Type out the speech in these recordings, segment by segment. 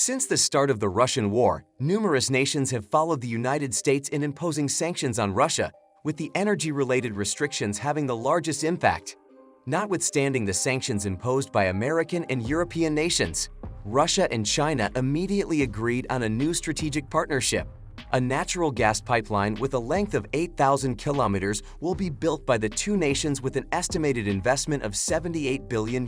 Since the start of the Russian war, numerous nations have followed the United States in imposing sanctions on Russia, with the energy-related restrictions having the largest impact. Notwithstanding the sanctions imposed by American and European nations, Russia and China immediately agreed on a new strategic partnership. A natural gas pipeline with a length of 8,000 kilometers will be built by the two nations with an estimated investment of $78 billion.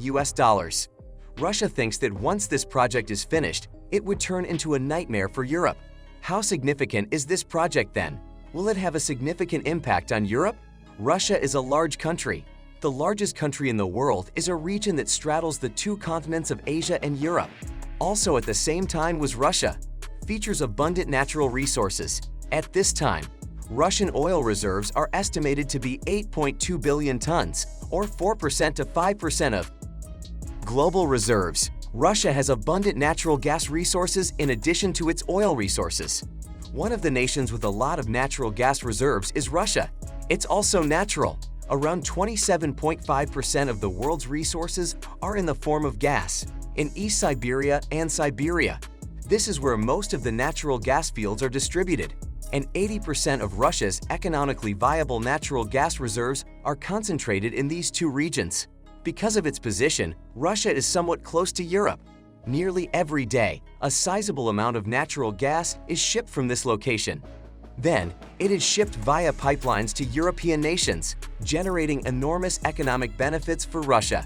Russia thinks that once this project is finished, it would turn into a nightmare for Europe. How significant is this project then? Will it have a significant impact on Europe? Russia is a large country. The largest country in the world is a region that straddles the two continents of Asia and Europe. Also at the same time was Russia. Features abundant natural resources. At this time, Russian oil reserves are estimated to be 8.2 billion tons, or 4% to 5% of global reserves. Russia has abundant natural gas resources in addition to its oil resources. One of the nations with a lot of natural gas reserves is Russia. It's also natural. Around 27.5% of the world's resources are in the form of gas, in East Siberia and Siberia. This is where most of the natural gas fields are distributed, and 80% of Russia's economically viable natural gas reserves are concentrated in these two regions. Because of its position, Russia is somewhat close to Europe. Nearly every day, a sizable amount of natural gas is shipped from this location. Then, it is shipped via pipelines to European nations, generating enormous economic benefits for Russia.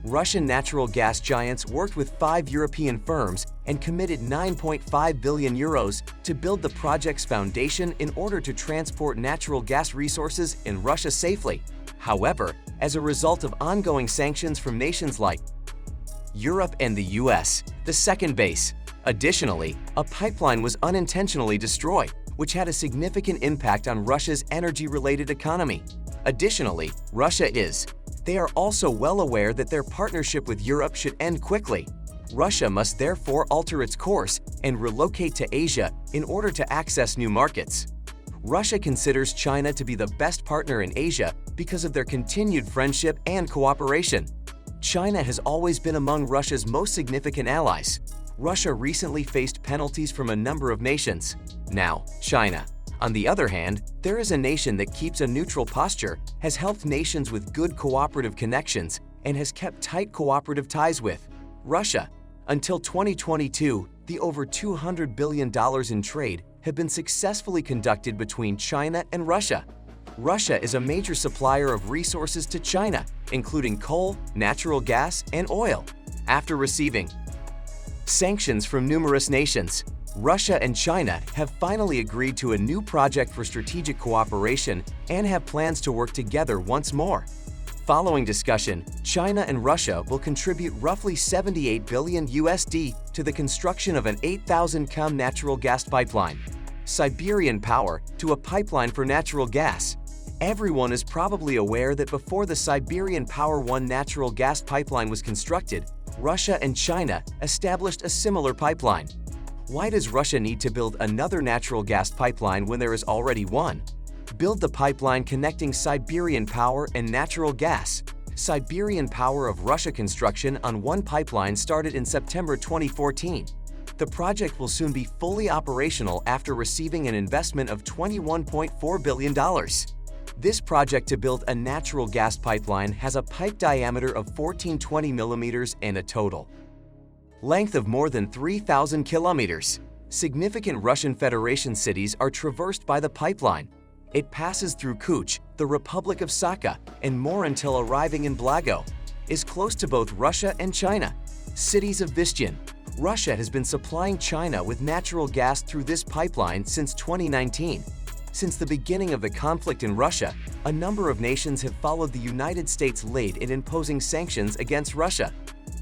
Russian natural gas giants worked with 5 European firms and committed 9.5 billion euros to build the project's foundation in order to transport natural gas resources in Russia safely. However, as a result of ongoing sanctions from nations like Europe and the US, the second base. Additionally, a pipeline was unintentionally destroyed, which had a significant impact on Russia's energy-related economy. Additionally, they are also well aware that their partnership with Europe should end quickly. Russia must therefore alter its course and relocate to Asia in order to access new markets. Russia considers China to be the best partner in Asia because of their continued friendship and cooperation. China has always been among Russia's most significant allies. Russia recently faced penalties from a number of nations. Now, China. On the other hand, there is a nation that keeps a neutral posture, has helped nations with good cooperative connections, and has kept tight cooperative ties with Russia. Until 2022, the over $200 billion in trade have been successfully conducted between China and Russia. Russia is a major supplier of resources to China, including coal, natural gas, and oil. After receiving sanctions from numerous nations, Russia and China have finally agreed to a new project for strategic cooperation and have plans to work together once more. Following discussion, China and Russia will contribute roughly $78 billion to the construction of an 8,000 km natural gas pipeline, Siberian Power, to a pipeline for natural gas. Everyone is probably aware that before the Siberian Power 1 natural gas pipeline was constructed, Russia and China established a similar pipeline. Why does Russia need to build another natural gas pipeline when there is already one? Build the pipeline connecting Siberian Power and natural gas. Siberian Power of Russia construction on one pipeline started in September 2014. The project will soon be fully operational after receiving an investment of $21.4 billion. This project to build a natural gas pipeline has a pipe diameter of 1420 millimeters and a total length of more than 3,000 kilometers. Significant Russian Federation cities are traversed by the pipeline. It passes through Kuch, the Republic of Sakha, and more until arriving in Blago. Is close to both Russia and China. Cities of Vistyan. Russia has been supplying China with natural gas through this pipeline since 2019. Since the beginning of the conflict in Russia, a number of nations have followed the United States' lead in imposing sanctions against Russia.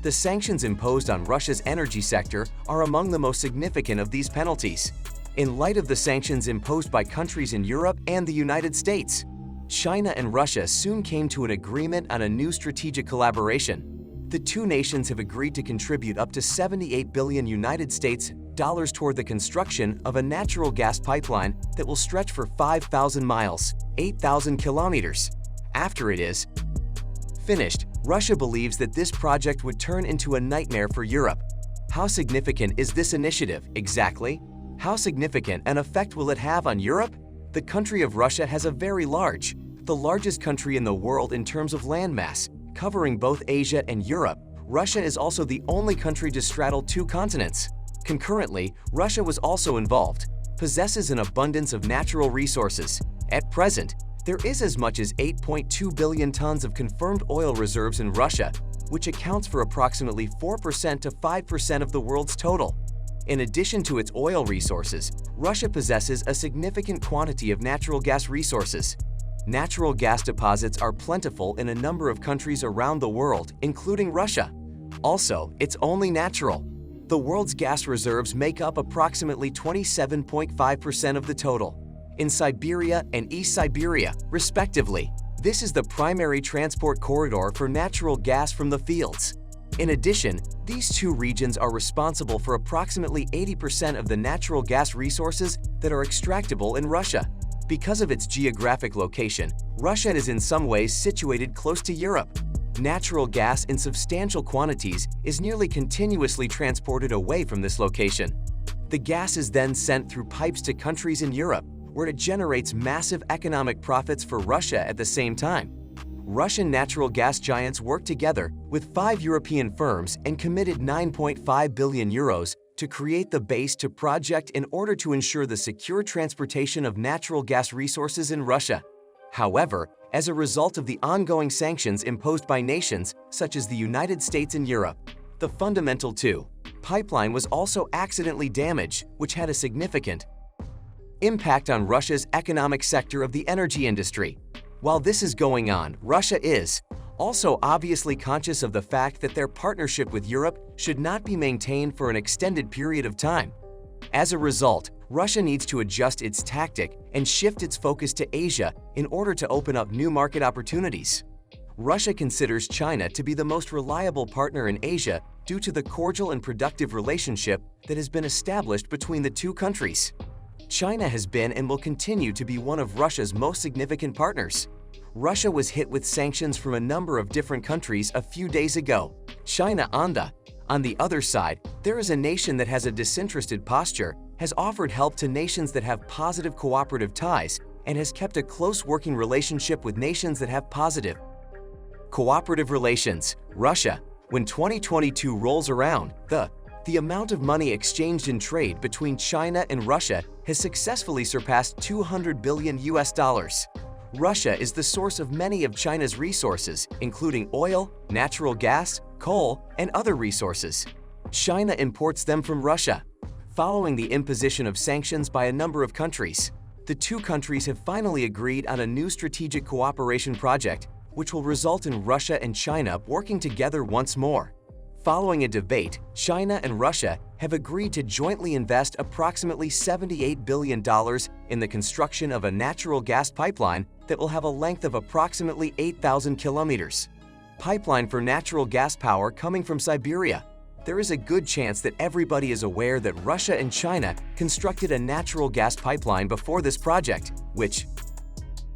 The sanctions imposed on Russia's energy sector are among the most significant of these penalties. In light of the sanctions imposed by countries in Europe and the United States, China and Russia soon came to an agreement on a new strategic collaboration. The two nations have agreed to contribute up to $78 billion toward the construction of a natural gas pipeline that will stretch for 5,000 miles, 8,000 kilometers. After it is finished, Russia believes that this project would turn into a nightmare for Europe. How significant is this initiative exactly? How significant an effect will it have on Europe? The country of Russia has a very the largest country in the world in terms of landmass, covering both Asia and Europe. Russia is also the only country to straddle two continents. Concurrently, Russia was also involved, possesses an abundance of natural resources. At present, there is as much as 8.2 billion tons of confirmed oil reserves in Russia, which accounts for approximately 4% to 5% of the world's total. In addition to its oil resources, Russia possesses a significant quantity of natural gas resources. Natural gas deposits are plentiful in a number of countries around the world, including Russia. Also, it's only natural. The world's gas reserves make up approximately 27.5% of the total. In Siberia and East Siberia, respectively, this is the primary transport corridor for natural gas from the fields. In addition, these two regions are responsible for approximately 80% of the natural gas resources that are extractable in Russia. Because of its geographic location, Russia is in some ways situated close to Europe. Natural gas in substantial quantities is nearly continuously transported away from this location. The gas is then sent through pipes to countries in Europe, where it generates massive economic profits for Russia at the same time. Russian natural gas giants worked together with 5 European firms and committed 9.5 billion euros to create the base to project in order to ensure the secure transportation of natural gas resources in Russia. However, as a result of the ongoing sanctions imposed by nations such as the United States and Europe, the Fundamental 2 pipeline was also accidentally damaged, which had a significant impact on Russia's economic sector of the energy industry. While this is going on, Russia is also obviously conscious of the fact that their partnership with Europe should not be maintained for an extended period of time. As a result, Russia needs to adjust its tactic and shift its focus to Asia in order to open up new market opportunities. Russia considers China to be the most reliable partner in Asia due to the cordial and productive relationship that has been established between the two countries. China has been and will continue to be one of Russia's most significant partners. Russia was hit with sanctions from a number of different countries a few days ago. China, on the other side, there is a nation that has a disinterested posture, has offered help to nations that have positive cooperative ties, and has kept a close working relationship with nations that have positive cooperative relations. Russia, when 2022 rolls around, the amount of money exchanged in trade between China and Russia has successfully surpassed $200 billion. Russia is the source of many of China's resources, including oil, natural gas, coal, and other resources. China imports them from Russia. Following the imposition of sanctions by a number of countries, the two countries have finally agreed on a new strategic cooperation project, which will result in Russia and China working together once more. Following a debate, China and Russia have agreed to jointly invest approximately $78 billion in the construction of a natural gas pipeline that will have a length of approximately 8,000 kilometers. Pipeline for natural gas power coming from Siberia. There is a good chance that everybody is aware that Russia and China constructed a natural gas pipeline before this project, which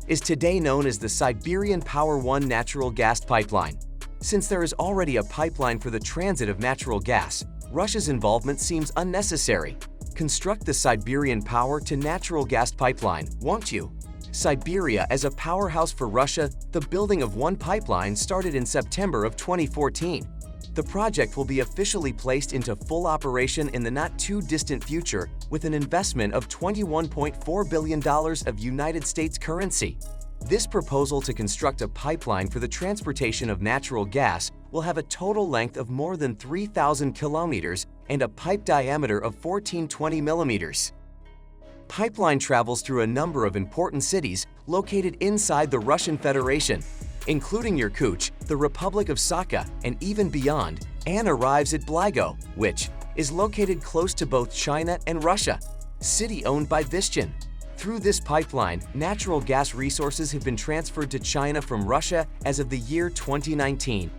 is today known as the Siberian Power 1 natural gas pipeline. Since there is already a pipeline for the transit of natural gas, Russia's involvement seems unnecessary. Construct the Siberian Power to Natural Gas Pipeline, won't you? Siberia as a powerhouse for Russia, the building of one pipeline started in September of 2014. The project will be officially placed into full operation in the not-too-distant future with an investment of $21.4 billion of United States currency. This proposal to construct a pipeline for the transportation of natural gas will have a total length of more than 3,000 kilometers and a pipe diameter of 1420 millimeters. Pipeline travels through a number of important cities located inside the Russian Federation, including Irkutsk, the Republic of Sakha, and even beyond, and arrives at Blago, which is located close to both China and Russia, city owned by Vistchin. Through this pipeline, natural gas resources have been transferred to China from Russia as of the year 2019.